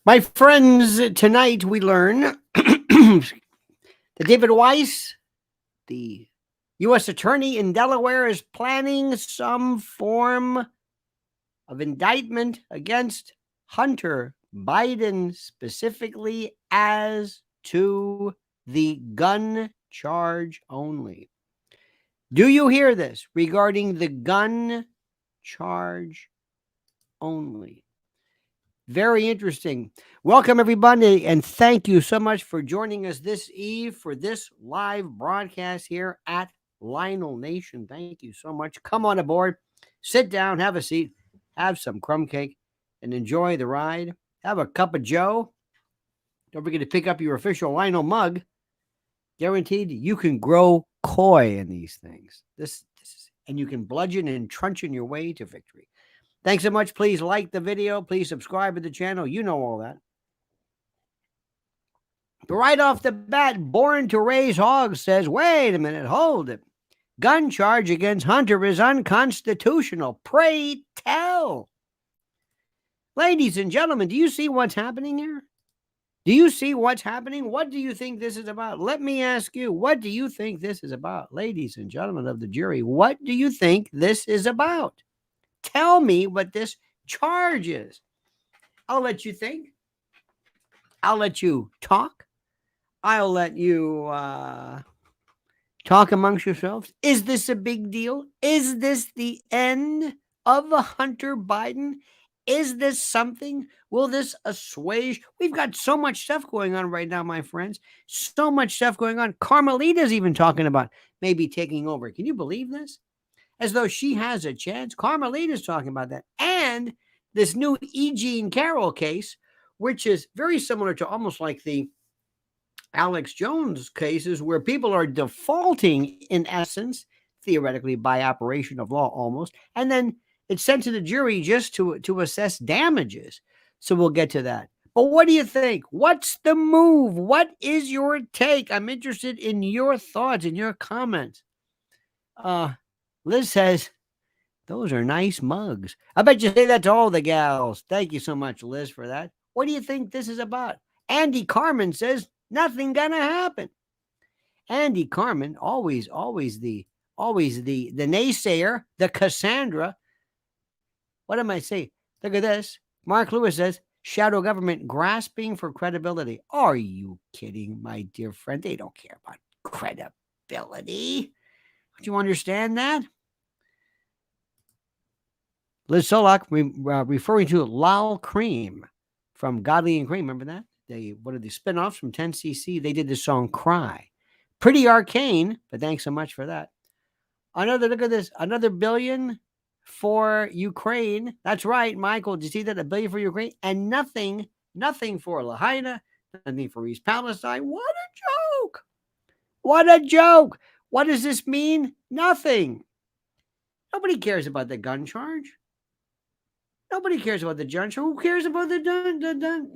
My friends, tonight we learn that David Weiss, the U.S. Attorney in Delaware, is planning some form of indictment against Hunter Biden, specifically as to the gun charge only. Do you hear this regarding the gun charge only? Very interesting. Welcome, everybody, and thank you so much for joining us this eve for this live broadcast here at Lionel Nation. Thank you so much. Come on aboard, sit down, have a seat, have some crumb cake, and enjoy the ride. Have a cup of Joe. Don't forget to pick up your official Lionel mug. Guaranteed you can grow koi in these things. And you can bludgeon and truncheon your way to victory. Thanks so much. Please like the video. Please subscribe to the channel. You know all that. But right off the bat, Born to Raise Hogs says, wait a minute, hold it. Gun charge against Hunter is unconstitutional. Pray tell. Ladies and gentlemen, do you see what's happening here? Do you see what's happening? What do you think this is about? Let me ask you, what do you think this is about? Ladies and gentlemen of the jury, what do you think this is about? Tell me what this charge is. I'll let you think. I'll let you talk. I'll let you talk amongst yourselves. Is this a big deal? Is this the end of Hunter Biden? Is this something? Will this assuage? We've got so much stuff going on right now, my friends. So much stuff going on. Carmelita's even talking about maybe taking over. Can you believe this? As though she has a chance. Carmelita's talking about that. And this new E. Jean Carroll case, which is very similar to almost like the Alex Jones cases, where people are defaulting, in essence, theoretically by operation of law almost, and then it's sent to the jury just to assess damages. So we'll get to that. But what do you think? What's the move? What is your take? I'm interested in your thoughts and your comments. Liz says, those are nice mugs. I bet you say that to all the gals. Thank you so much, Liz, for that. What do you think this is about? Andy Carmen says, nothing gonna happen. Andy Carmen, always the naysayer, the Cassandra. What am I saying? Look at this. Mark Lewis says, shadow government grasping for credibility. Are you kidding, my dear friend? They don't care about credibility. Do you understand that? Liz Solak referring to Lal Cream from Godly and Cream. Remember that? One of the spinoffs from 10cc. They did the song Cry. Pretty arcane, but thanks so much for that. Look at this. Another $1 billion for Ukraine. That's right, Michael. Did you see that? $1 billion for Ukraine and nothing for Lahaina, nothing for East Palestine. What a joke. What a joke. What does this mean? Nothing. Nobody cares about the gun charge. Nobody cares about the gun charge. Who cares about the dun?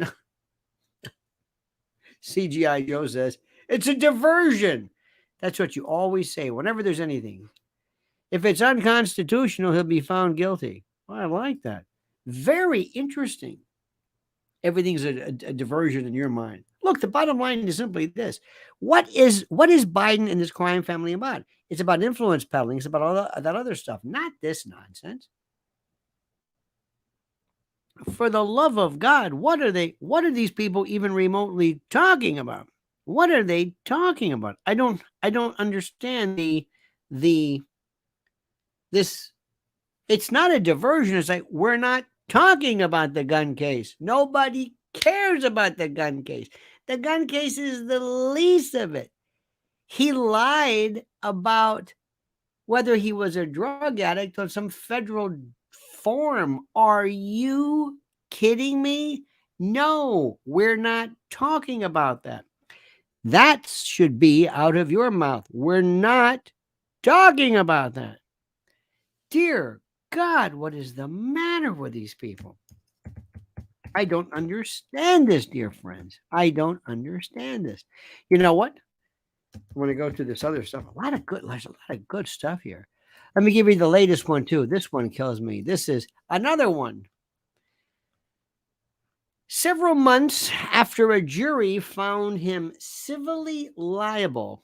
CGI Joe says, it's a diversion. That's what you always say whenever there's anything. If it's unconstitutional, he'll be found guilty. Well, I like that. Very interesting. Everything's a diversion in your mind. Look, the bottom line is simply this. What is Biden and this crime family about? It's about influence peddling. It's about all that other stuff, not this nonsense. For the love of God, what are these people even remotely talking about? What are they talking about? I don't understand this. It's not a diversion. It's like, we're not talking about the gun case. Nobody cares about the gun case. The gun case is the least of it. He lied about whether he was a drug addict on some federal form. Are you kidding me? No, we're not talking about that. That should be out of your mouth. We're not talking about that. Dear God, what is the matter with these people? I don't understand this, dear friends. I don't understand this. You know what? I want to go to this other stuff. There's a lot of good stuff here. Let me give you the latest one, too. This one kills me. This is another one. Several months after a jury found him civilly liable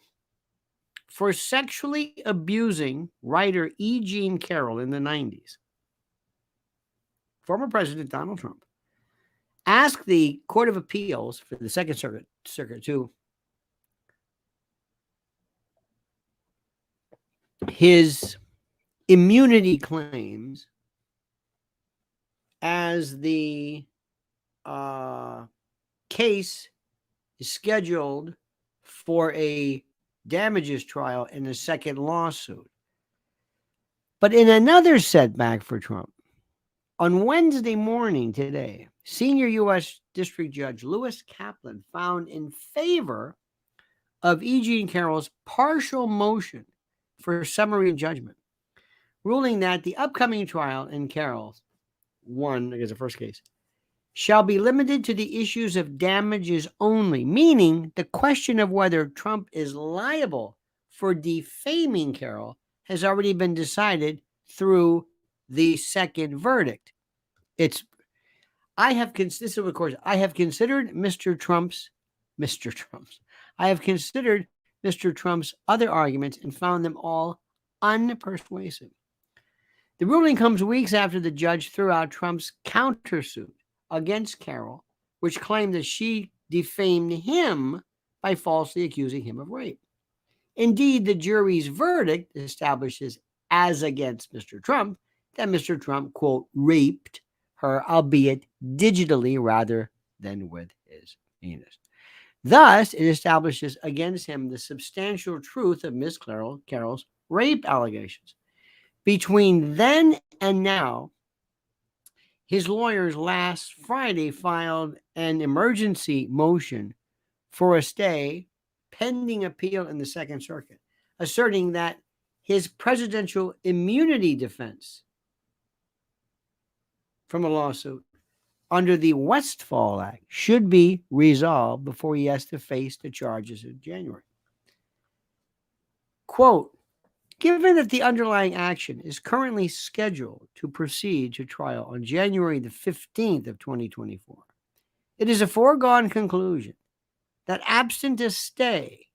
for sexually abusing writer E. Jean Carroll in the 90s, former President Donald Trump asked the Court of Appeals for the Second Circuit to his immunity claims as the case is scheduled for a damages trial in a second lawsuit. But in another setback for Trump, on Wednesday morning today, senior U.S. District Judge Lewis Kaplan found in favor of E. Jean Carroll's partial motion for summary judgment, ruling that the upcoming trial in Carroll's the first case, shall be limited to the issues of damages only, meaning the question of whether Trump is liable for defaming Carroll has already been decided through the second verdict. I have considered Mr. Trump's other arguments and found them all unpersuasive. The ruling comes weeks after the judge threw out Trump's countersuit against Carroll, which claimed that she defamed him by falsely accusing him of rape. Indeed, the jury's verdict establishes, as against Mr. Trump, that Mr. Trump, quote, raped her, albeit digitally rather than with his penis. Thus, it establishes against him the substantial truth of Ms. Carroll's rape allegations. Between then and now, his lawyers last Friday filed an emergency motion for a stay pending appeal in the Second Circuit, asserting that his presidential immunity defense from a lawsuit under the Westfall Act should be resolved before he has to face the charges in January. Quote, given that the underlying action is currently scheduled to proceed to trial on January the 15th of 2024, it is a foregone conclusion that absent a stay,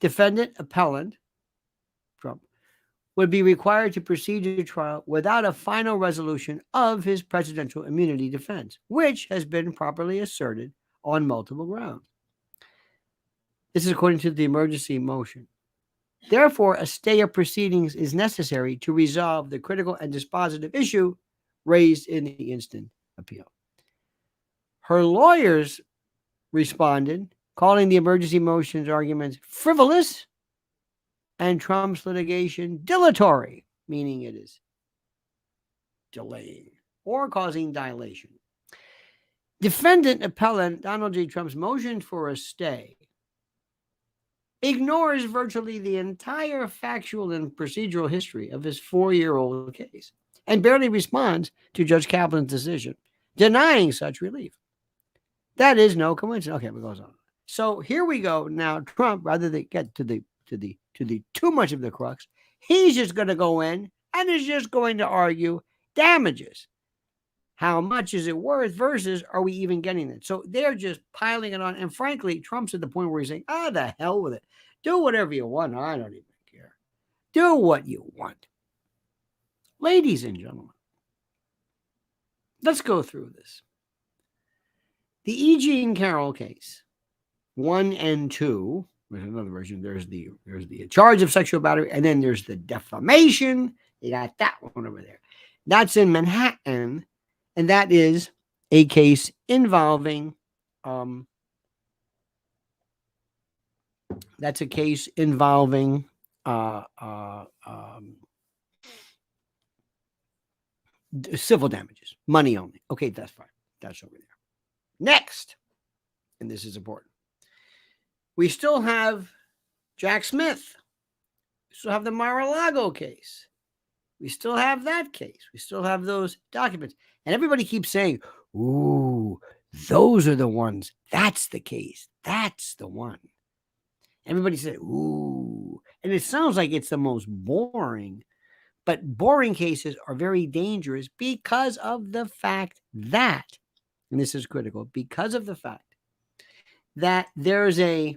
defendant appellant Trump would be required to proceed to trial without a final resolution of his presidential immunity defense, which has been properly asserted on multiple grounds. This is according to the emergency motion. Therefore, a stay of proceedings is necessary to resolve the critical and dispositive issue raised in the instant appeal. Her lawyers responded, calling the emergency motion's arguments frivolous and Trump's litigation dilatory, meaning it is delaying or causing dilation. Defendant appellant Donald J. Trump's motion for a stay ignores virtually the entire factual and procedural history of his 4-year-old case and barely responds to Judge Kaplan's decision denying such relief. That is no coincidence. Okay, it goes on. So here we go. Now, Trump, rather than get to the too much of the crux, he's just going to go in and is just going to argue damages. How much is it worth versus are we even getting it? So they're just piling it on. And frankly, Trump's at the point where he's saying, the hell with it. Do whatever you want. I don't even care. Do what you want. Ladies and gentlemen, let's go through this. The E. Jean Carroll case, 1 and 2, there's another version. There's the charge of sexual battery, and then there's the defamation. You got that one over there. That's in Manhattan, and that is a case involving civil damages, money only. Okay, that's fine. That's over there. Next, and this is important, we still have Jack Smith. We still have the Mar-a-Lago case. We still have that case. We still have those documents. And everybody keeps saying, ooh, those are the ones. That's the case. That's the one. Everybody said, ooh. And it sounds like it's the most boring. But boring cases are very dangerous because of the fact that and this is critical, because of the fact that there's a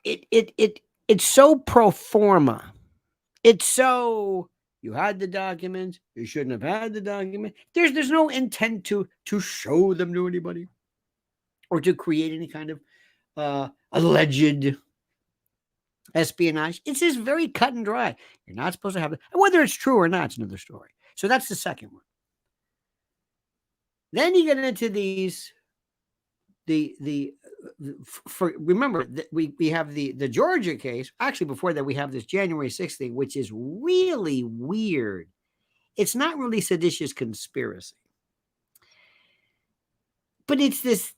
it's so pro forma. It's so, you had the documents, you shouldn't have had the document. There's no intent to show them to anybody or to create any kind of alleged espionage. It's just very cut and dry. You're not supposed to have it. Whether it's true or not, it's another story. So that's the second one. Then you get into these, remember that we have the Georgia case. Actually, before that, we have this January 6th thing, which is really weird. It's not really seditious conspiracy, but it's this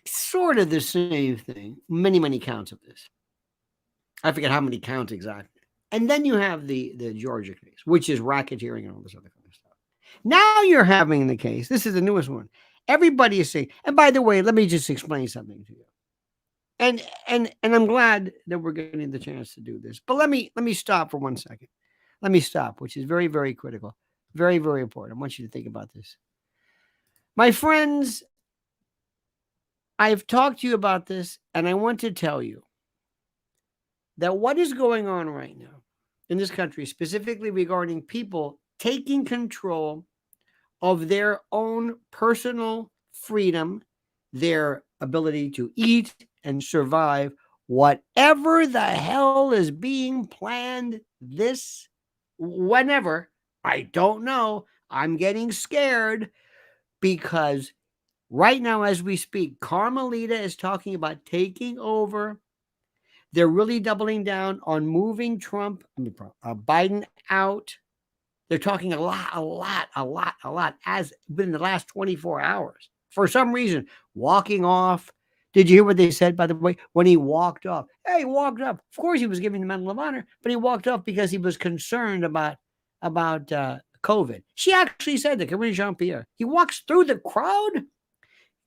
sort of the same thing. Many counts of this. I forget how many counts exactly. And then you have the Georgia case, which is racketeering and all this other kind of stuff. Now you're having the case. This is the newest one. Everybody is saying, and by the way, let me just explain something to you. And I'm glad that we're getting the chance to do this. But let me stop for 1 second. Let me stop, which is very, very critical. Very, very important. I want you to think about this. My friends, I've talked to you about this, and I want to tell you that what is going on right now in this country, specifically regarding people taking control of their own personal freedom, their ability to eat and survive, whatever the hell is being planned this, whenever, I don't know. I'm getting scared because right now, as we speak, Carmelita is talking about taking over. They're really doubling down on moving Biden out. They're talking a lot, as within the last 24 hours. For some reason, walking off. Did you hear what they said, by the way, when he walked off? Hey, he walked off. Of course, he was giving the Medal of Honor, but he walked off because he was concerned about COVID. She actually said that, Karine Jean-Pierre. He walks through the crowd,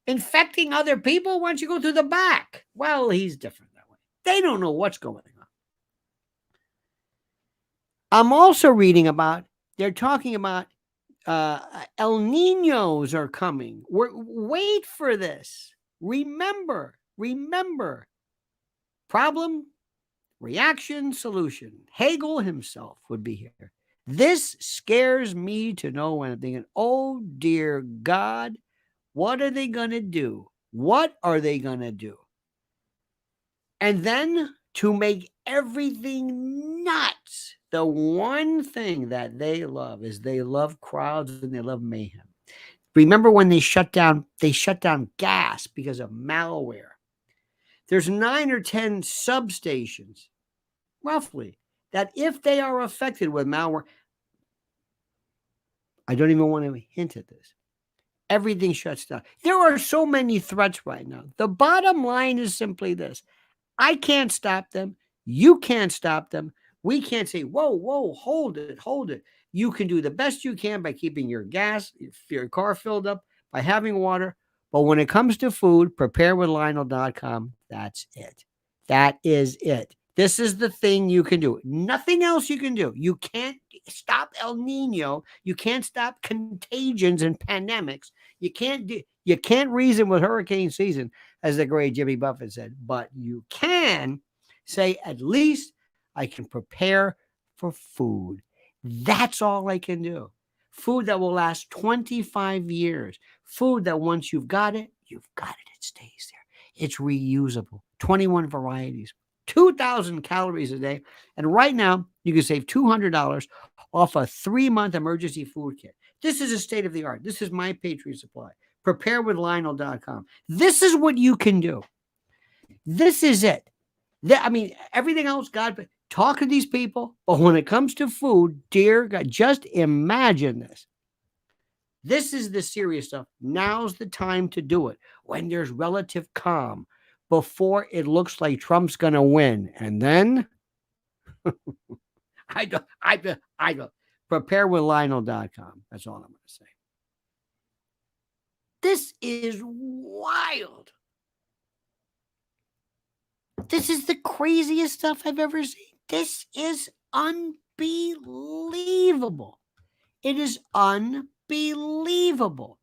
infecting other people. Why don't you go through the back? Well, he's different that way. They don't know what's going on. I'm also reading about, they're talking about El Niños are coming. Wait for this. Remember. Problem, reaction, solution. Hegel himself would be here. This scares me to no end. I'm thinking, oh dear God, what are they going to do? What are they going to do? And then to make everything nuts, the one thing that they love is they love crowds and they love mayhem. Remember when they shut down gas because of malware. There's 9 or 10 substations, roughly, that if they are affected with malware, I don't even want to hint at this. Everything shuts down. There are so many threats right now. The bottom line is simply this. I can't stop them. You can't stop them. We can't say, whoa, hold it. You can do the best you can by keeping your car filled up, by having water. But when it comes to food, preparewithlionel.com, that's it. That is it. This is the thing you can do. Nothing else you can do. You can't stop El Nino. You can't stop contagions and pandemics. You can't reason with hurricane season, as the great Jimmy Buffett said, but you can say, at least I can prepare for food. That's all I can do. Food that will last 25 years. Food that once you've got it, it stays there. It's reusable. 21 varieties, 2,000 calories a day. And right now, you can save $200 off a 3-month emergency food kit. This is a state of the art. This is my Patriot Supply. Preparewithlionel.com. This is what you can do. This is it. Everything else, God, talk to these people. But when it comes to food, dear God, just imagine this. This is the serious stuff. Now's the time to do it, when there's relative calm, before it looks like Trump's going to win. And then I go preparewithlionel.com. That's all I'm going to say. This is wild. This is the craziest stuff I've ever seen. This is unbelievable. It is unbelievable.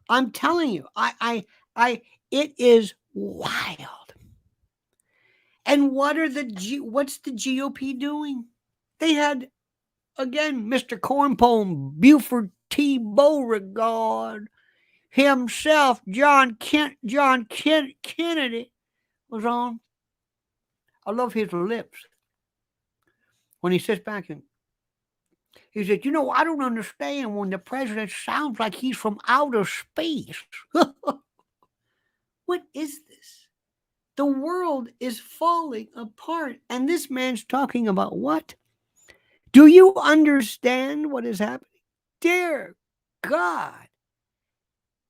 I'm telling you, it is wild. And what's the GOP doing? They had, again, Mr. Cornpone, Buford T. Beauregard, himself, John Kennedy was on. I love his lips when he sits back and he said, I don't understand when the president sounds like he's from outer space. What is this? The world is falling apart. And this man's talking about what? Do you understand what is happening? Dear God,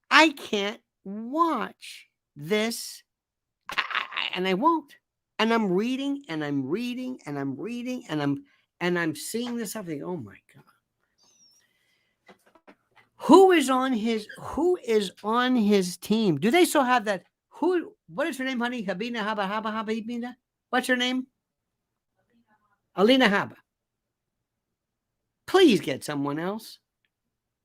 I can't watch this. And I won't. And I'm reading and I'm reading and I'm reading and I'm seeing this stuff. Oh my God. Who is on his team? Do they still have that? What is her name, honey? Habina? What's her name? Alina Habba. Please get someone else.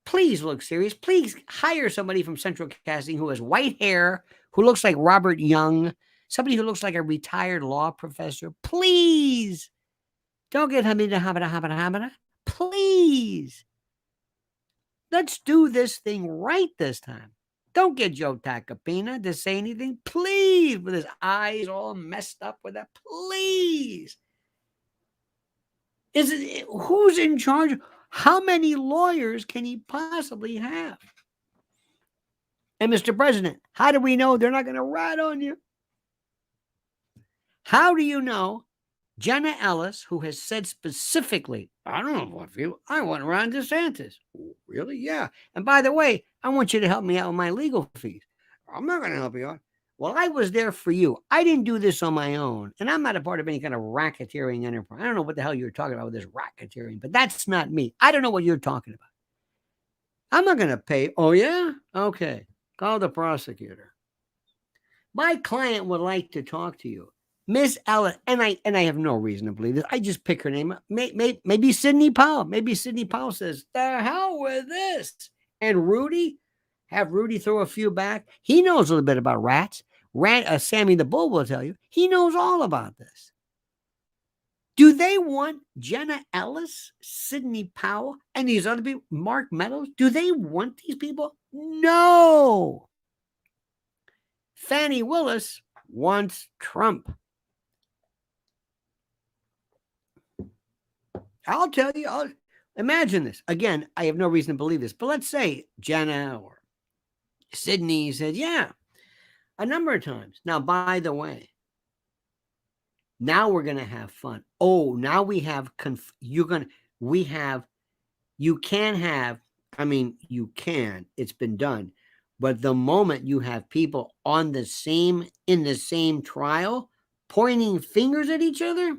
Please look serious. Please hire somebody from Central Casting who has white hair, who looks like Robert Young, somebody who looks like a retired law professor. Please. Don't get Habina. Please. Let's do this thing right this time. Don't get Joe Tacopina to say anything. Please, with his eyes all messed up with that. Please. Who's in charge? How many lawyers can he possibly have? And Mr. President, how do we know they're not going to rat on you? How do you know Jenna Ellis, who has said specifically, I don't know what view, I want Ron DeSantis. Really? Yeah. And by the way, I want you to help me out with my legal fees. I'm not going to help you out. Well, I was there for you. I didn't do this on my own. And I'm not a part of any kind of racketeering enterprise. I don't know what the hell you're talking about with this racketeering, but that's not me. I don't know what you're talking about. I'm not going to pay. Oh, yeah? Okay. Call the prosecutor. My client would like to talk to you. Miss Ellis, and I have no reason to believe this. I just pick her name up. Maybe Sidney Powell. Maybe Sidney Powell says, the hell with this. And have Rudy throw a few back. He knows a little bit about rats. Sammy the Bull will tell you. He knows all about this. Do they want Jenna Ellis, Sidney Powell, and these other people, Mark Meadows? Do they want these people? No. Fannie Willis wants Trump. I'll tell you, imagine this. Again, I have no reason to believe this, but let's say Jenna or Sydney said, yeah, a number of times. Now, by the way, now we're going to have fun. Oh, now we have, you can, it's been done. But the moment you have people in the same trial, pointing fingers at each other,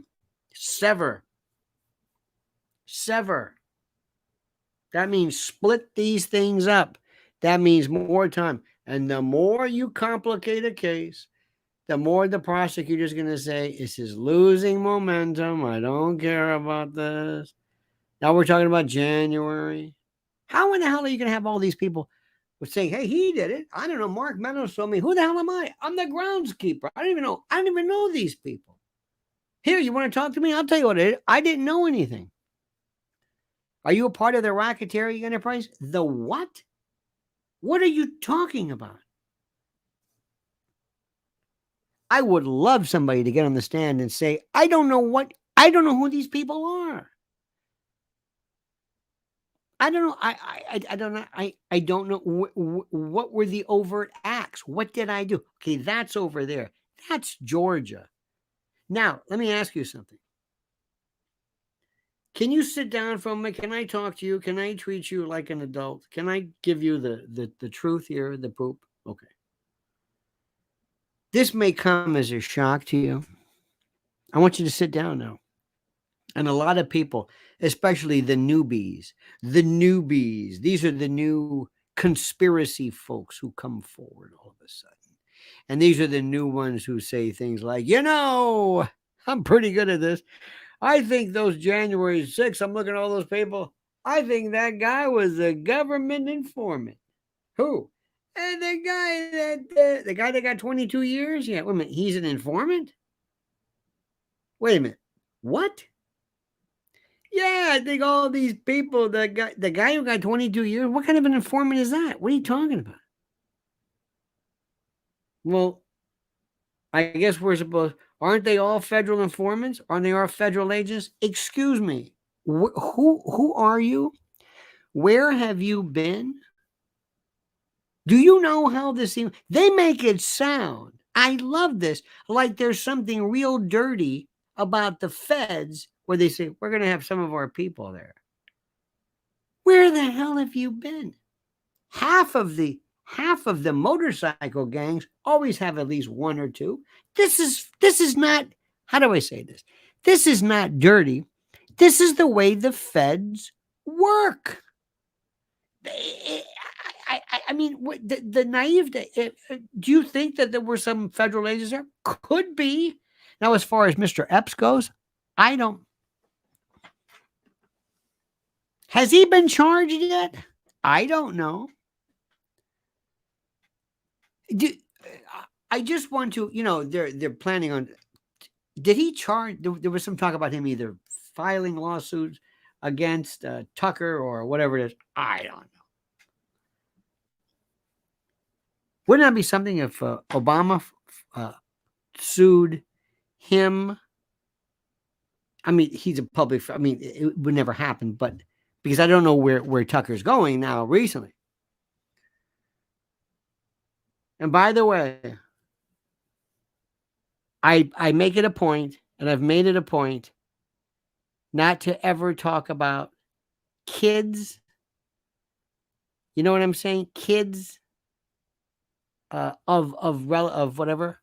sever. That means split these things up. That means more time. And the more you complicate a case, the more the prosecutor is going to say, this is losing momentum. I don't care about this. Now we're talking about January. How in the hell are you going to have all these people saying, hey, he did it? I don't know. Mark Meadows told me. Who the hell am I? I'm the groundskeeper. I don't even know these people. Here, you want to talk to me? I'll tell you what it is. I didn't know anything. Are you a part of the racketeering enterprise? The what? What are you talking about? I would love somebody to get on the stand and say, I don't know who these people are. I don't know. I don't know. What were the overt acts? What did I do? Okay, that's over there. That's Georgia. Now, let me ask you something. Can you sit down for a minute? Can I talk to you? Can I treat you like an adult? Can I give you the truth here, the poop? Okay. This may come as a shock to you. I want you to sit down now. And a lot of people, especially the newbies, these are the new conspiracy folks who come forward all of a sudden. And these are the new ones who say things like, I'm pretty good at this. I think those January 6th, I'm looking at all those people. I think that guy was a government informant. Who? And the guy that got 22 years? Yeah, wait a minute. He's an informant? Wait a minute. What? Yeah, I think all these people, the guy who got 22 years, what kind of an informant is that? What are you talking about? Well, I guess we're supposed, aren't they all federal informants? Aren't they all federal agents? Excuse me. Who are you? Where have you been? Do you know how this seems? They make it sound, I love this, like there's something real dirty about the feds where they say, we're going to have some of our people there. Where the hell have you been? Half of the motorcycle gangs always have at least one or two. This is not, how do I say this? This is not dirty. This is the way the feds work. I mean, the naive. Do you think that there were some federal agents there? Could be. Now, as far as Mr. Epps goes, I don't. Has he been charged yet? I don't know. I just want to, they're planning on. Did he charge? There was some talk about him either filing lawsuits against Tucker or whatever it is. I don't know. Wouldn't that be something if Obama sued him? I mean, he's a public. I mean, it would never happen, but because I don't know where Tucker's going now recently. And by the way, I make it a point, and I've made it a point, not to ever talk about kids. You know what I'm saying? Kids of whatever.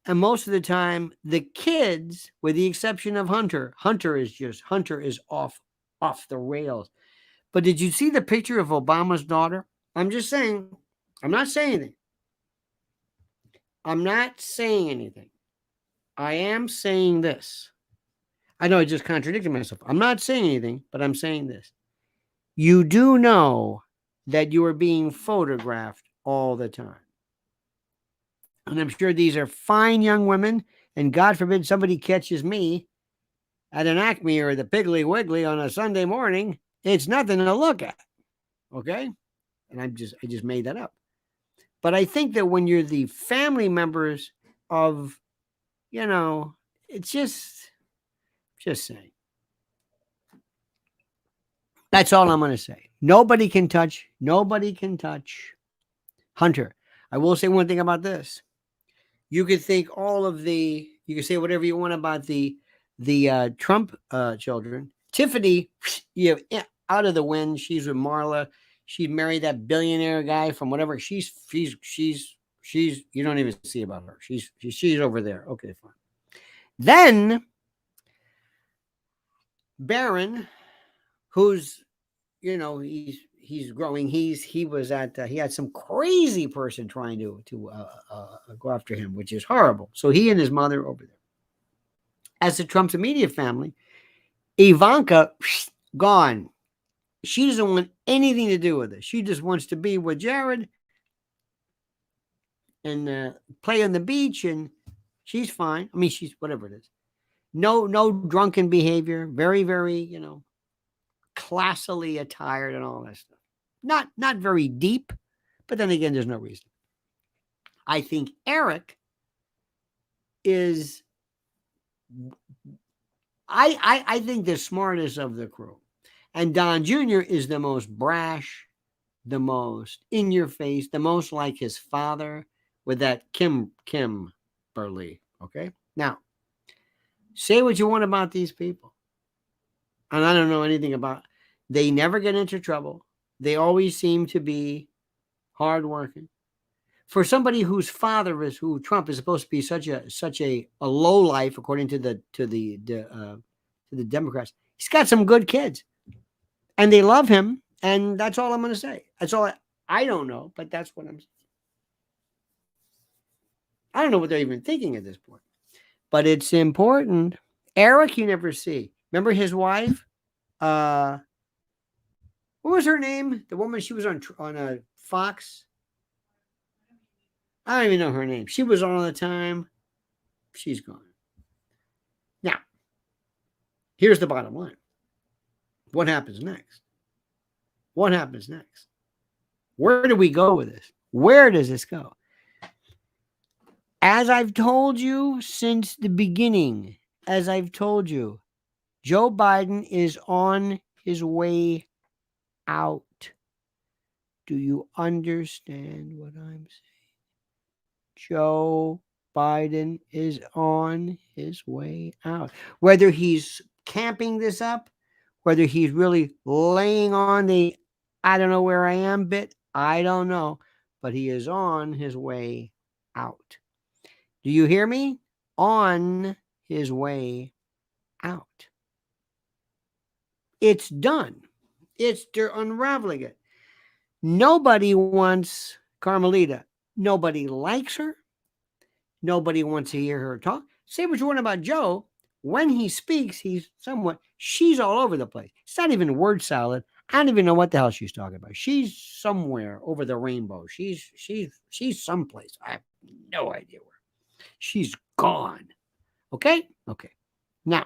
And most of the time, the kids, with the exception of Hunter is off the rails. But did you see the picture of Obama's daughter? I'm just saying, I'm not saying anything. I'm not saying anything. I am saying this. I know I just contradicted myself. I'm not saying anything, but I'm saying this. You do know that you are being photographed all the time. And I'm sure these are fine young women, and God forbid somebody catches me at an Acme or the Piggly Wiggly on a Sunday morning. It's nothing to look at. Okay? And I just made that up. But I think that when you're the family members of, it's just saying. That's all I'm going to say. Nobody can touch Hunter. I will say one thing about this. You could think you could say whatever you want about the Trump children. Tiffany, out of the wind. She's with Marla. She married that billionaire guy from whatever. She's you don't even see about her. She's over there. Okay, fine. Then Barron, who's he's growing. He was at he had some crazy person trying to go after him, which is horrible. So he and his mother over there. As the Trump's immediate family, Ivanka gone. She doesn't want anything to do with it. She just wants to be with Jared and play on the beach, and she's fine. I mean, she's whatever it is. No drunken behavior. Very, very, classily attired and all that stuff. Not very deep, but then again, there's no reason. I think Eric is. I think the smartest of the crew. And Don Jr. is the most brash, the most in your face, the most like his father with that Kim Burley. Okay. Now, say what you want about these people. And I don't know anything about, they never get into trouble. They always seem to be hardworking. For somebody whose father is who Trump is supposed to be such a low life, according to the Democrats, he's got some good kids. And they love him, and that's all I'm going to say. That's all I don't know, but that's what I'm saying. I don't know what they're even thinking at this point. But it's important. Eric, you never see. Remember his wife? What was her name? The woman, she was on a Fox. I don't even know her name. She was on all the time. She's gone. Now, here's the bottom line. What happens next? What happens next? Where do we go with this? Where does this go? As I've told you since the beginning, as I've told you, Joe Biden is on his way out. Do you understand what I'm saying? Joe Biden is on his way out. Whether he's camping this up, whether he's really laying on the I don't know where I am bit, I don't know. But he is on his way out. Do you hear me? On his way out. It's done. They're unraveling it. Nobody wants Carmelita. Nobody likes her. Nobody wants to hear her talk. Say what you want about Joe. When he speaks, she's all over the place. It's not even word salad. I don't even know what the hell she's talking about. She's somewhere over the rainbow. She's someplace. I have no idea where. She's gone. Okay? Okay. Now,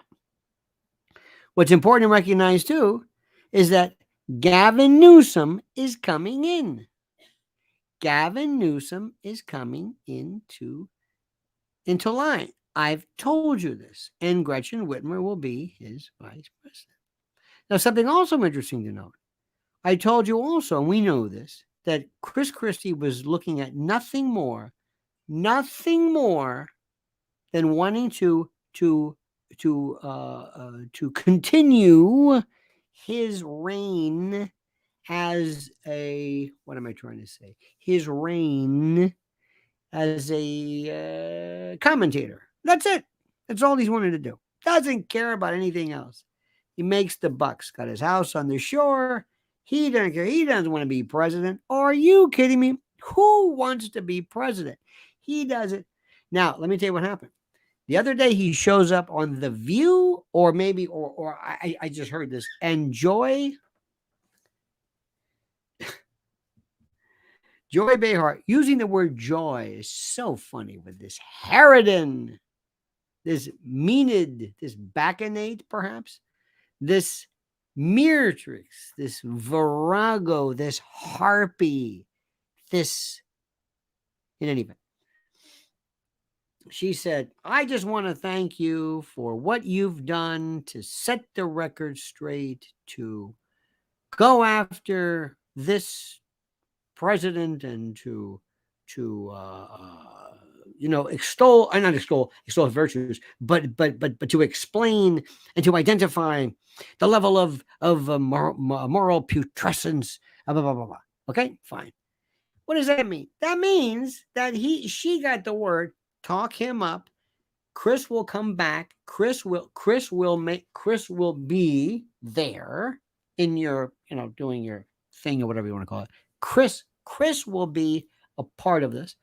what's important to recognize too is that Gavin Newsom is coming in. Gavin Newsom is coming into line. I've told you this. And Gretchen Whitmer will be his vice president. Now, something also interesting to note. I told you also, and we know this, that Chris Christie was looking at nothing more than wanting to continue his reign as a, what am I trying to say? His reign as a commentator. That's it. That's all he's wanted to do. Doesn't care about anything else. He makes the bucks. Got his house on the shore. He doesn't care. He doesn't want to be president. Are you kidding me? Who wants to be president? He does it. Now, let me tell you what happened. The other day he shows up on The View, or maybe, or I just heard this. And Joy Behar, using the word joy is so funny with this harridan, this Menid, this Bacchanate, perhaps, this Meretrix, this Virago, this Harpy, this, in any event. She said, I just want to thank you for what you've done to set the record straight, to go after this president and to extol his virtues, but to explain and to identify the level of moral putrescence, blah, blah, blah, blah. Okay, fine. What does that mean? That means that she got the word, talk him up. Chris will come back. Chris will be there in your, doing your thing or whatever you want to call it. Chris will be a part of this.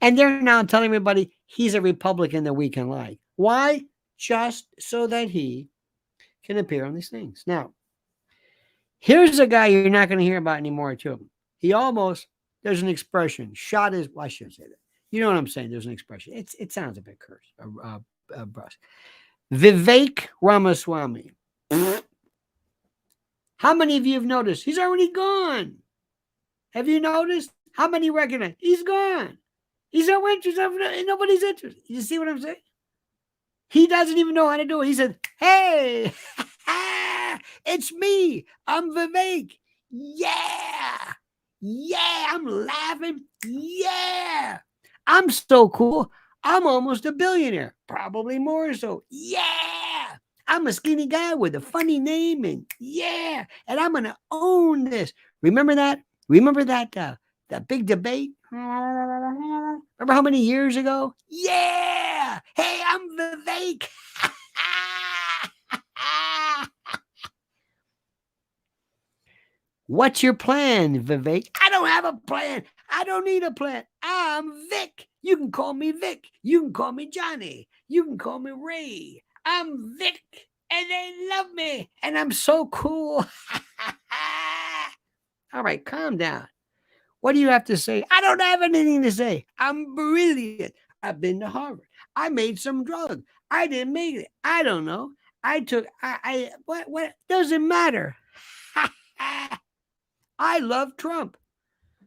And they're now telling everybody he's a Republican that we can like. Why? Just so that he can appear on these things. Now, here's a guy you're not going to hear about anymore, too. There's an expression, I shouldn't say that. You know what I'm saying? There's an expression. It sounds a bit cursed, brusque. Vivek Ramaswamy. How many of you have noticed? He's already gone. Have you noticed? How many recognize? He's gone. He's no interest in nobody's interest. You see what I'm saying? He doesn't even know how to do it. He said, hey, it's me. I'm Vivek. Yeah. Yeah, I'm laughing. Yeah. I'm so cool. I'm almost a billionaire. Probably more so. Yeah. I'm a skinny guy with a funny name. And yeah. And I'm going to own this. Remember that? Remember that big debate? Remember how many years ago? Yeah. Hey, I'm Vivek. What's your plan, Vivek? I don't have a plan. I don't need a plan. I'm Vic. You can call me Vic. You can call me Johnny. You can call me Ray. I'm Vic, and they love me, and I'm so cool. All right, calm down. What do you have to say? I don't have anything to say. I'm brilliant. I've been to Harvard. I made some drug. I didn't make it. I don't know. What doesn't matter. I love Trump.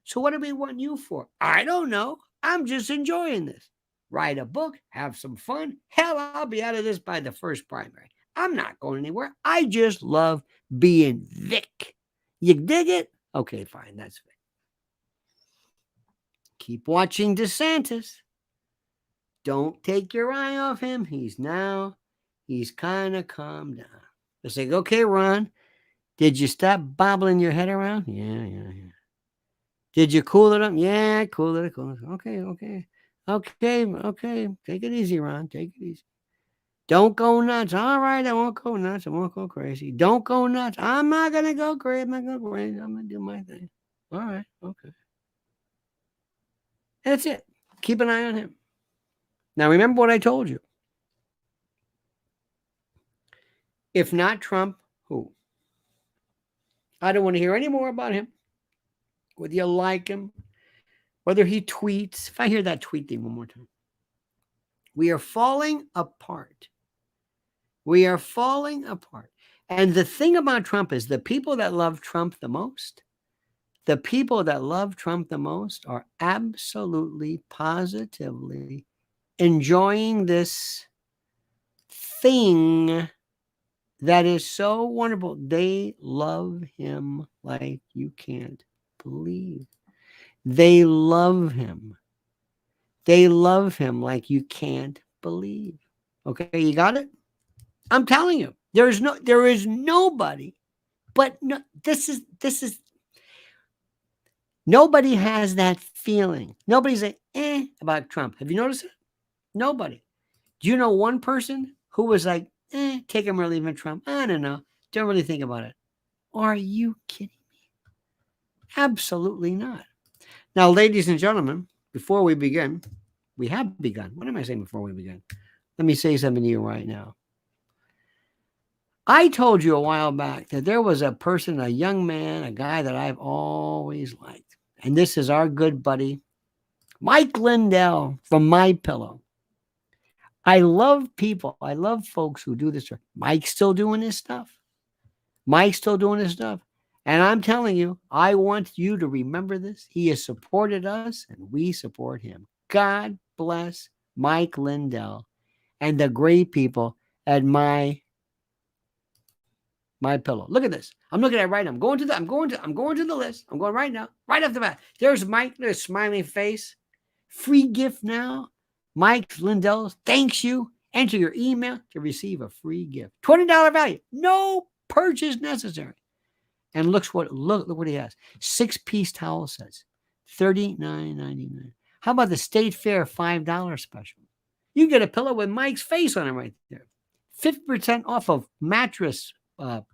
So what do we want you for? I don't know. I'm just enjoying this. Write a book, have some fun. Hell, I'll be out of this by the first primary. I'm not going anywhere. I just love being Vic. You dig it? Okay, fine. That's Vic. Keep watching DeSantis. Don't take your eye off him. He's kind of calmed down. It's like, okay, Ron, did you stop bobbling your head around? Yeah. Did you cool it up? Yeah, cool it. Okay. Take it easy, Ron. Take it easy. Don't go nuts. All right, I won't go nuts. I won't go crazy. Don't go nuts. I'm not going to go crazy. I'm not going to go crazy. I'm going to do my thing. All right, okay. That's it. Keep an eye on him. Now, remember what I told you. If not Trump, who? I don't want to hear any more about him. Whether you like him, whether he tweets. If I hear that tweet thing one more time. We are falling apart. We are falling apart. And the thing about Trump is the people that love Trump the most, are absolutely, positively enjoying this thing that is so wonderful. They love him like you can't believe. They love him. They love him like you can't believe. Okay, you got it? I'm telling you, there is nobody, but no, this is nobody has that feeling. Nobody's like, about Trump. Have you noticed it? Nobody. Do you know one person who was like, take him or leave him Trump? I don't know. Don't really think about it. Are you kidding me? Absolutely not. Now, ladies and gentlemen, before we begin, we have begun. What am I saying before we begin? Let me say something to you right now. I told you a while back that there was a person, a young man, a guy that I've always liked. And this is our good buddy, Mike Lindell from My Pillow. I love people. I love folks who do this. Mike's still doing his stuff. And I'm telling you, I want you to remember this. He has supported us and we support him. God bless Mike Lindell and the great people at My Pillow. Look at this. I'm looking at it right now. I'm going to the list. I'm going right now, right off the bat. There's Mike, there's smiling face. Free gift now. Mike Lindell thanks you. Enter your email to receive a free gift. $20 value. No purchase necessary. And look what he has. 6-piece towel sets. $39.99. How about the State Fair $5 special? You get a pillow with Mike's face on it right there. 50% off of mattress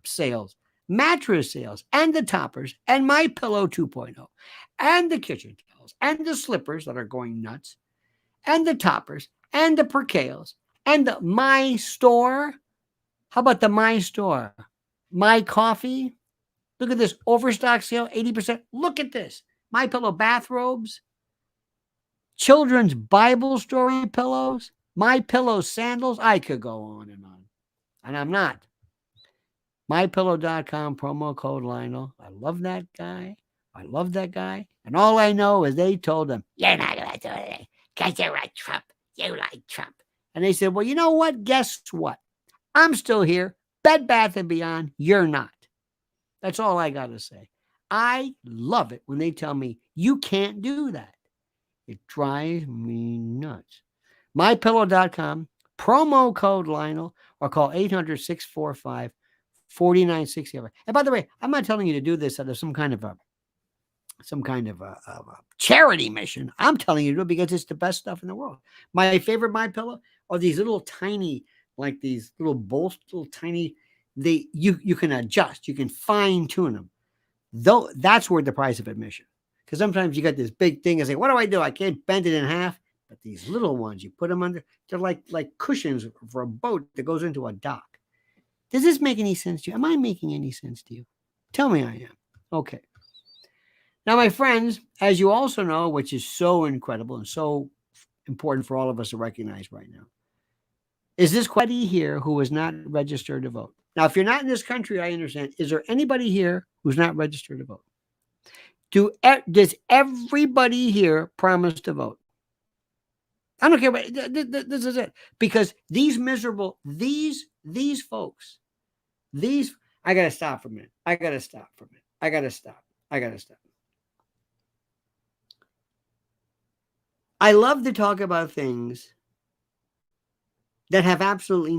sales, and the toppers, and My Pillow 2.0, and the kitchen towels, and the slippers that are going nuts, and the toppers, and the percales, and the My Store. How about the My Store? My Coffee. Look at this overstock sale, 80%. Look at this. My Pillow bathrobes, children's Bible story pillows, My Pillow sandals. I could go on, and I'm not. MyPillow.com, promo code Lionel. I love that guy. And all I know is they told him, you're not going to do anything because you like Trump. You like Trump. And they said, well, you know what? Guess what? I'm still here. Bed Bath & Beyond, you're not. That's all I got to say. I love it when they tell me you can't do that. It drives me nuts. MyPillow.com, promo code Lionel, or call 800-645-4960. And by the way, I'm not telling you to do this out of some kind of a charity mission. I'm telling you to do it because it's the best stuff in the world. My favorite My Pillow are these little tiny, like these little bolts, little tiny. You can adjust, you can fine tune them. Though that's worth the price of admission. Because sometimes you got this big thing and say, what do? I can't bend it in half. But these little ones, you put them under, they're like cushions for a boat that goes into a dock. Does this make any sense to you? Am I making any sense to you? Tell me I am. Okay. Now, my friends, as you also know, which is so incredible and so important for all of us to recognize right now, is this anybody here who is not registered to vote? Now, if you're not in this country, I understand. Is there anybody here who's not registered to vote? Does everybody here promise to vote? I don't care. But this is it. Because these miserable, these folks, I got to stop for a minute. I got to stop. I love to talk about things that have absolutely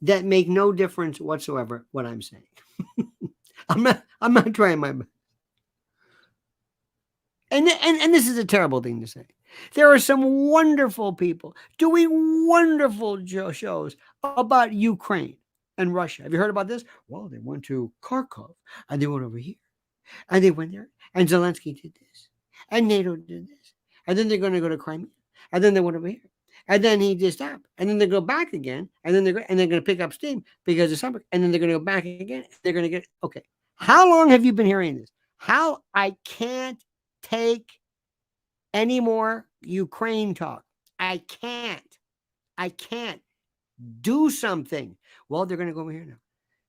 that make no difference whatsoever what I'm saying. I'm not trying my best. And this is a terrible thing to say. There are some wonderful people doing wonderful shows about Ukraine and Russia. Have you heard about this? Well, they went to Kharkov and they went over here and they went there and Zelensky did this and NATO did this. And then they're going to go to Crimea and then they went over here. And then he just stopped. And then they go back again. And then they're going to pick up steam because of summer. And then they're going to go back again. They're going to get, okay. How long have you been hearing this? I can't take any more Ukraine talk. I can't do something. Well, they're going to go over here now.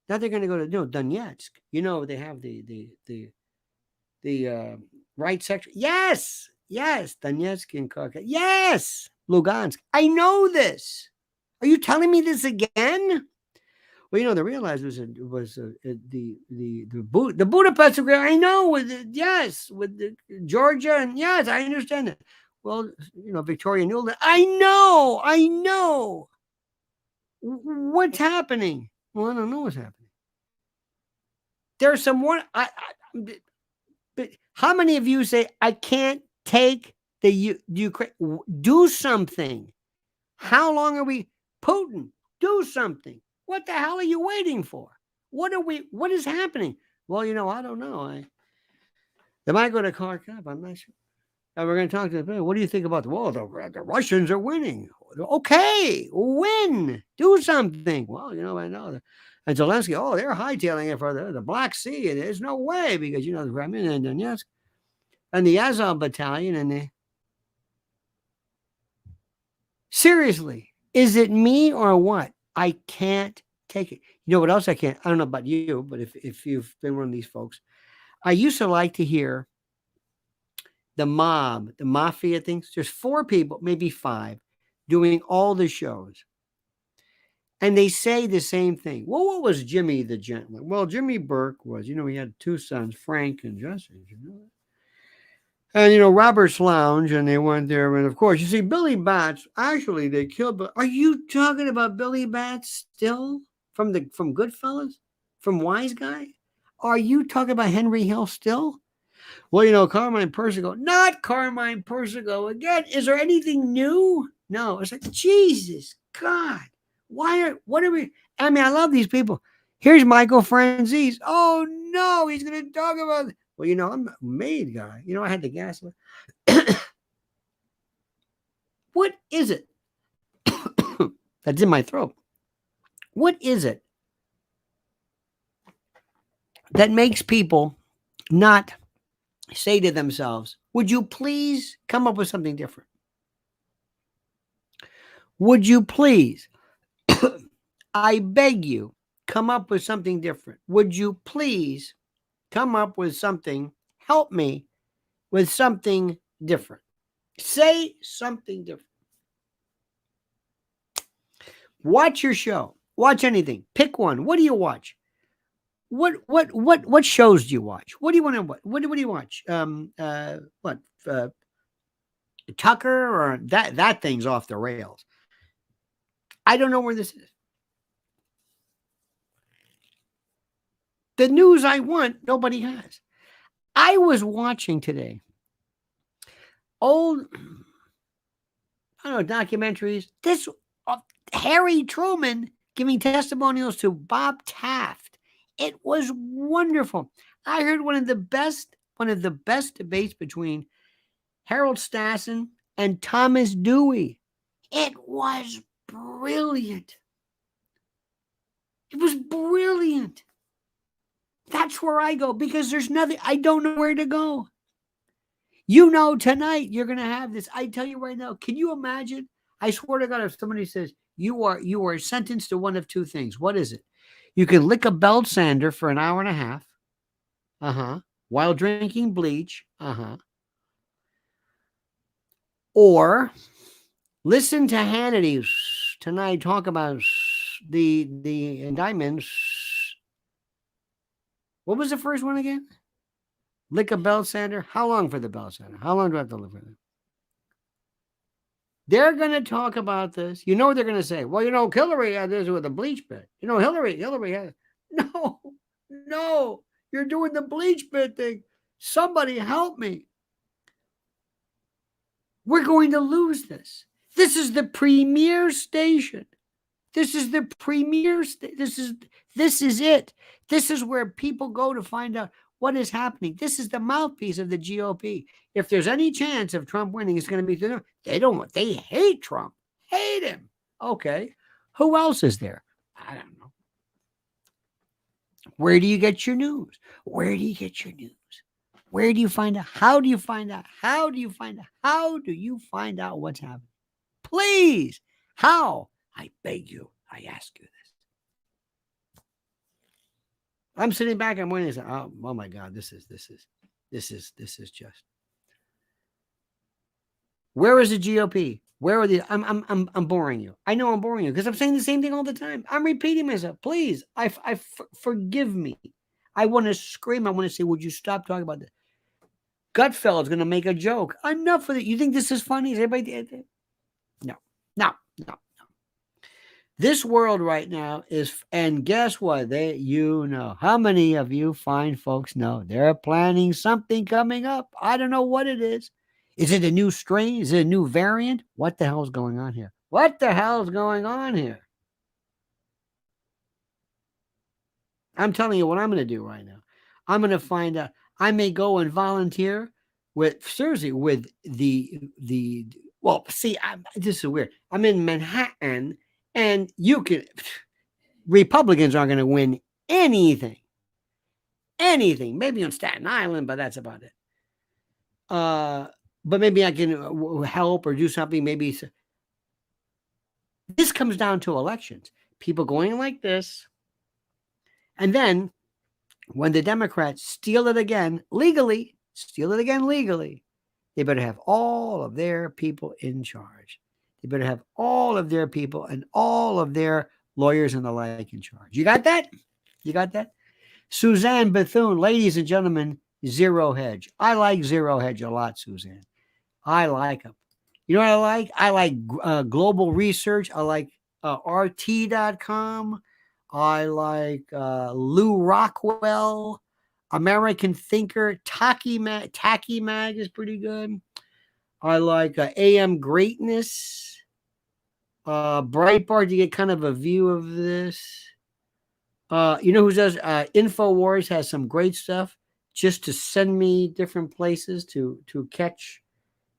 Now they're going to go to Donetsk. They have the right section. Yes. Donetsk and Kharkiv. Yes. Lugansk. I know this. Are you telling me this again? Well, they realized it was the Budapest Agreement. I know with the Georgia, and yes, I understand it. Well, Victoria Nuland. I know. What's happening? Well, I don't know what's happening. There's someone. But how many of you say I can't take the Ukraine? Do something. How long are we? Putin, do something. What the hell are you waiting for? What is happening? Well, I don't know. They might go to Kharkov. I'm not sure. And we're going to talk to them. What do you think about the Russians are winning? Okay, win. Do something. Well, I know. And Zelensky, they're hightailing it for the Black Sea. And there's no way because, the Crimea and Donetsk and the Azov battalion and the... Seriously, is it me or what? I can't take it. You know what else I can't? I don't know about you, but if you've been one of these folks, I used to like to hear the mafia things. There's 4 people, maybe 5, doing all the shows. And they say the same thing. Well, what was Jimmy the Gentleman? Well, Jimmy Burke was, he had 2 sons, Frank and Jesse. And, Robert's Lounge, and they went there. And, of course, you see, Billy Bats, actually, they killed. But are you talking about Billy Bats still from Goodfellas? From Wise Guy? Are you talking about Henry Hill still? Well, Carmine Persico. Not Carmine Persico again. Is there anything new? No. It's like, Jesus, God. What are we? I mean, I love these people. Here's Michael Franzese. Oh, no, he's going to talk about... Well, I'm a maid guy. I had the gas. What is it? That's in my throat. What is it that makes people not say to themselves, would you please come up with something different? Would you please, I beg you, come up with something different? Would you please come up with something, help me with something different? Say something different. Watch your show. Watch anything. Pick one. What do you watch? What shows do you watch? What do you want to watch? What do you watch? Tucker or that thing's off the rails. I don't know where this is. The news I want, nobody has. I was watching today old, documentaries. This Harry Truman giving testimonials to Bob Taft. It was wonderful. I heard one of the best one of the best debates between Harold Stassen and Thomas Dewey. It was brilliant. It was brilliant. That's where I go because there's nothing, I don't know where to go. You know, tonight you're going to have this. I tell you right now, can you imagine? I swear to God, if somebody says you are sentenced to one of two things, what is it? You can lick a belt sander for an hour and a half, while drinking bleach, or listen to Hannity tonight talk about the indictments. What was the first one again? Lick a belt sander. How long for the belt sander? How long do I have to live for them? They're going to talk about this. You know what they're going to say? Well, you know, Hillary had this with a bleach bit. You know, Hillary had. No, you're doing the bleach bit thing. Somebody help me. We're going to lose this. This is the premier station. This is the premier. This is it. This is where people go to find out what is happening. This is the mouthpiece of the GOP. If there's any chance of Trump winning, it's going to be through them. They hate Trump. Hate him. Okay. Who else is there? I don't know. Where do you get your news? Where do you get your news? Where do you find out? How do you find out? How do you find out? How do you find out what's happening? Please. How? I beg you. I ask you this. I'm sitting back. I'm waiting. Oh my God. This is just. Where is the GOP? Where are the? I'm boring you. I know I'm boring you because I'm saying the same thing all the time. I'm repeating myself. Please, forgive me. I want to scream. I want to say, would you stop talking about this? Gutfeld's going to make a joke. Enough with it. You think this is funny? Is everybody? No. This world right now is, and guess what? How many of you fine folks know they're planning something coming up? I don't know what it is. Is it a new strain? Is it a new variant? What the hell is going on here? I'm telling you what I'm going to do right now. I'm going to find out. I may go and volunteer with the well, see, this is weird. I'm in Manhattan, and Republicans aren't going to win anything. Maybe on Staten Island, but that's about it. But maybe I can help or do something. Maybe this comes down to elections. People going like this. And then when the Democrats steal it again legally, they better have all of their people in charge. They better have all of their people and all of their lawyers and the like in charge. You got that? Suzanne Bethune, ladies and gentlemen, Zero Hedge. I like Zero Hedge a lot, Suzanne. I like them. You know what I like? I like Global Research. I like RT.com. I like Lou Rockwell, American Thinker. Tacky Mag is pretty good. I like AM Greatness. Breitbart, you get kind of a view of this. You know who does? InfoWars has some great stuff just to send me different places to catch,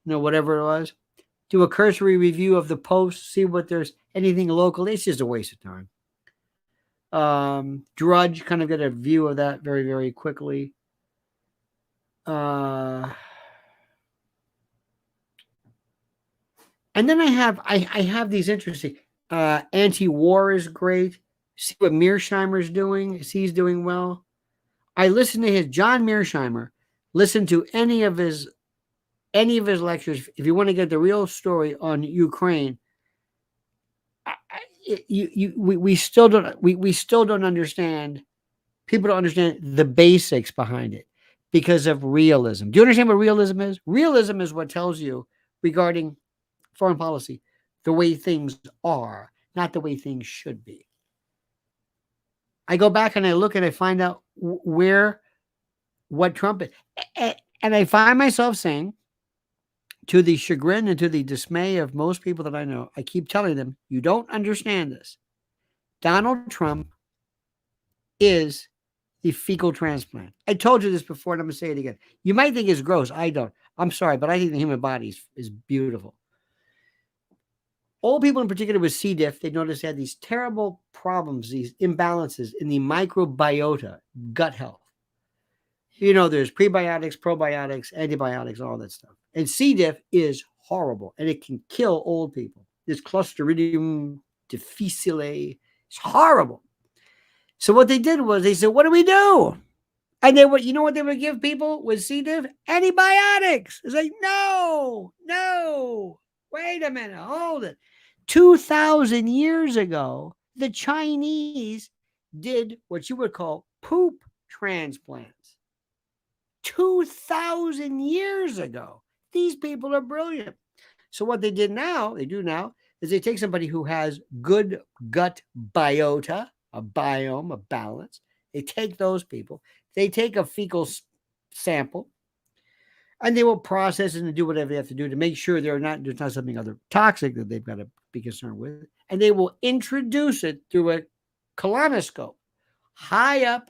whatever it was. Do a cursory review of the Post, see what there's anything local. It's just a waste of time. Drudge, kind of get a view of that very, very quickly. And then I have these interesting, anti-war is great. See what Mearsheimer's doing. He's doing well. I listen to John Mearsheimer. Listen to any of his lectures. If you want to get the real story on Ukraine, we still don't understand. People don't understand the basics behind it because of realism. Do you understand what realism is? Realism is what tells you regarding foreign policy the way things are, not the way things should be. I go back and I look and I find out what Trump is. And I find myself saying, to the chagrin and to the dismay of most people that I know, I keep telling them, you don't understand this. Donald Trump is the fecal transplant. I told you this before, and I'm going to say it again. You might think it's gross. I don't. I'm sorry, but I think the human body is beautiful. Old people in particular with C. diff, they noticed they had these terrible problems, these imbalances in the microbiota, gut health. You know, there's prebiotics, probiotics, antibiotics, all that stuff. And C. diff is horrible, and it can kill old people. This Clostridium difficile is horrible. So what they did was they said, what do we do? And they would, you know what they would give people with C. diff? Antibiotics. It's like, no, wait a minute, hold it. 2,000 years ago, the Chinese did what you would call poop transplants. 2,000 years ago. These people are brilliant. So what they do now, is they take somebody who has good gut biota, a biome, a balance. They take those people. They take a fecal sample, and they will process it and do whatever they have to do to make sure there's not something other toxic that they've got to be concerned with. And they will introduce it through a colonoscope high up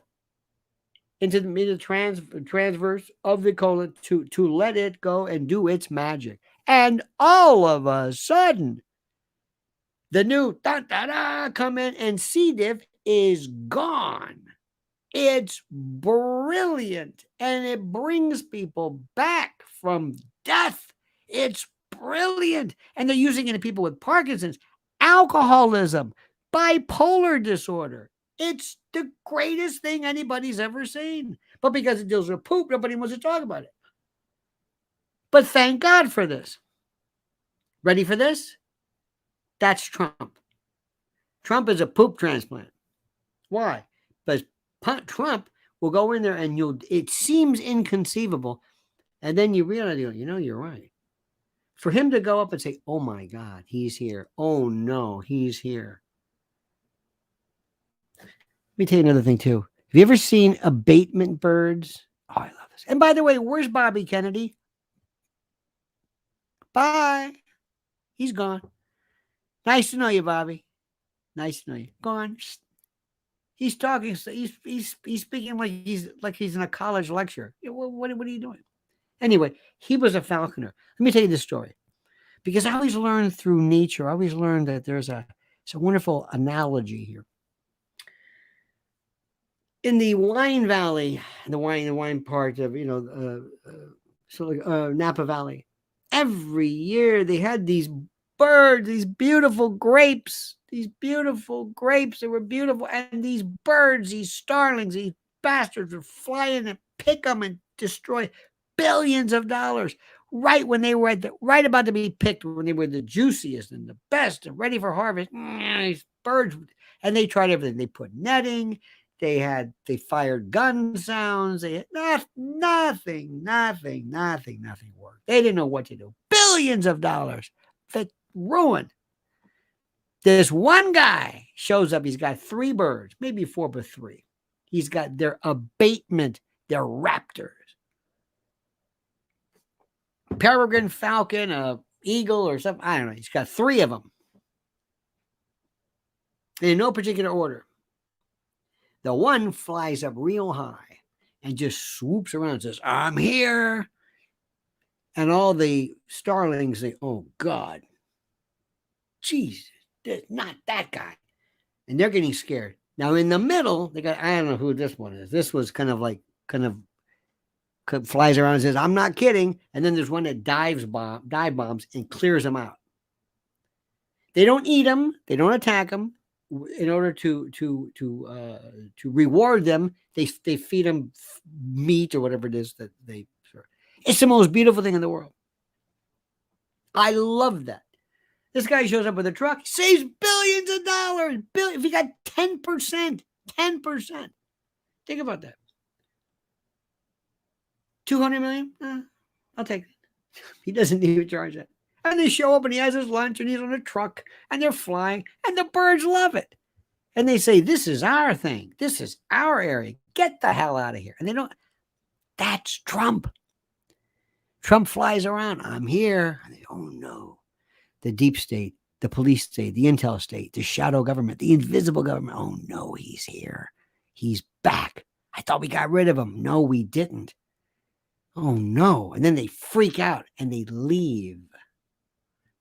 into the transverse of the colon to let it go and do its magic. And all of a sudden, the new come in, and C. diff is gone. It's brilliant, and it brings people back from death. It's brilliant. And they're using it in people with Parkinson's, alcoholism, bipolar disorder. It's the greatest thing anybody's ever seen. But because it deals with poop, nobody wants to talk about it. But thank God for this. Ready for this? That's Trump. Trump is a poop transplant. Why? Because Trump will go in there and it seems inconceivable. And then you realize, you're right. For him to go up and say, oh my God, he's here. Oh no, he's here. Let me tell you another thing too. Have you ever seen abatement birds? Oh, I love this. And by the way, where's Bobby Kennedy? Bye. He's gone. Nice to know you, Bobby. Nice to know you. Gone. He's talking. He's speaking like he's in a college lecture. What are you doing? Anyway, he was a falconer. Let me tell you this story, because I always learn through nature. I always learn that there's a wonderful analogy here. In the wine valley, the wine part of Napa Valley, every year they had these birds, these beautiful grapes. They were beautiful. And these birds, these starlings, these bastards would fly in and pick them and destroy billions of dollars right when they were right about to be picked, when they were the juiciest and the best and ready for harvest. These birds, and they tried everything. They put netting. They fired gun sounds. They had nothing worked. They didn't know what to do. Billions of dollars that ruined. This one guy shows up. He's got 3 birds, maybe 4, but 3. He's got their abatement, their raptors. Peregrine falcon, a eagle or something. I don't know. He's got 3 of them. In no particular order. The one flies up real high and just swoops around and says, I'm here. And all the starlings say, oh, God. Jesus, not that guy. And they're getting scared. Now, in the middle, they got, I don't know who this one is. This was kind of flies around and says, I'm not kidding. And then there's one that dive bombs and clears them out. They don't eat them. They don't attack them. In order to reward them, they feed them meat or whatever it is that they serve. It's the most beautiful thing in the world. I love that. This guy shows up with a truck, saves billions of dollars. If he got 10%, think about that. 200 million? I'll take it. He doesn't even charge that. And they show up and he has his lunch and he's on a truck and they're flying and the birds love it. And they say, this is our thing. This is our area. Get the hell out of here. And they don't. That's Trump. Trump flies around. I'm here. And they, oh no. The deep state, the police state, the intel state, the shadow government, the invisible government. Oh no, he's here. He's back. I thought we got rid of him. No, we didn't. Oh, no. And then they freak out and they leave.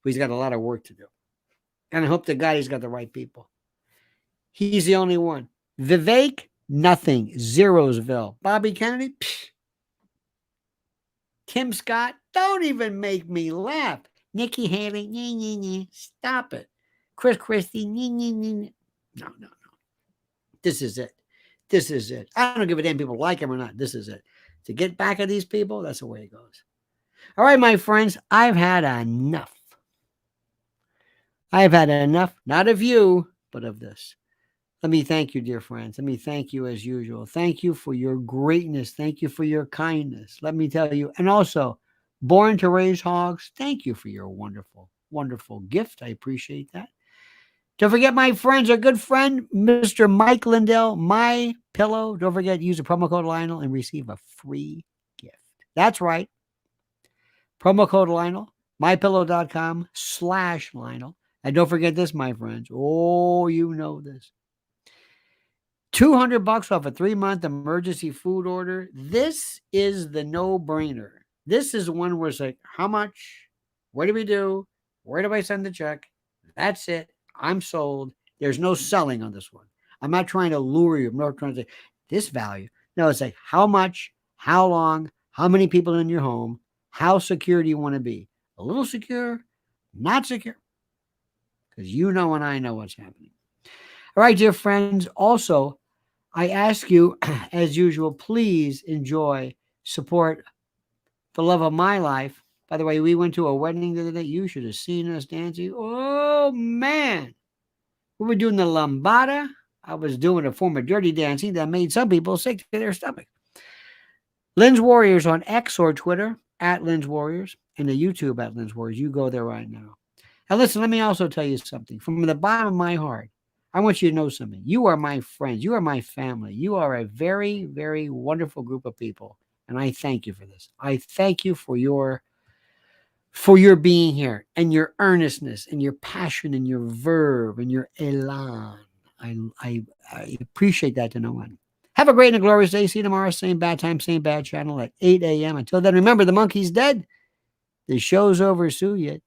But he's got a lot of work to do. And I hope to God he's got the right people. He's the only one. Vivek, nothing. Zerosville. Bobby Kennedy, psh. Tim Scott, don't even make me laugh. Nikki Haley, stop it. Chris Christie, no. This is it. This is it. I don't give a damn people like him or not. This is it. To get back at these people, that's the way it goes. All right, my friends, I've had enough. I've had enough, not of you, but of this. Let me thank you, dear friends. Let me thank you as usual. Thank you for your greatness. Thank you for your kindness. Let me tell you. And also, Born to Raise Hogs, thank you for your wonderful, wonderful gift. I appreciate that. Don't forget, my friends, our good friend, Mr. Mike Lindell, My Pillow. Don't forget, use the promo code Lionel and receive a free gift. That's right. Promo code Lionel, mypillow.com/Lionel. And don't forget this, my friends. Oh, you know this. $200 off a 3-month emergency food order. This is the no-brainer. This is one where it's like, how much? What do we do? Where do I send the check? That's it. I'm sold. There's no selling on this one. I'm not trying to lure you. I'm not trying to say this value. No, it's like how much, how long, how many people in your home, how secure do you want to be? A little secure, not secure. Because you know and I know what's happening. All right, dear friends. Also, I ask you, as usual, please enjoy, support the love of my life. By the way, we went to a wedding the other day. You should have seen us dancing. Oh, man. We were doing the lambada. I was doing a form of dirty dancing that made some people sick to their stomach. Lynn's Warriors on X or Twitter, at Lynn's Warriors, and the YouTube at Lynn's Warriors. You go there right now. Now, listen, let me also tell you something. From the bottom of my heart, I want you to know something. You are my friends. You are my family. You are a very, very wonderful group of people. And I thank you for this. I thank you for your being here and your earnestness and your passion and your verve and your elan. I appreciate that to no end. Have a great and glorious day. See you tomorrow. Same bad time, same bad channel at 8 a.m. Until then, remember, the monkey's dead. The show's over. Sue you.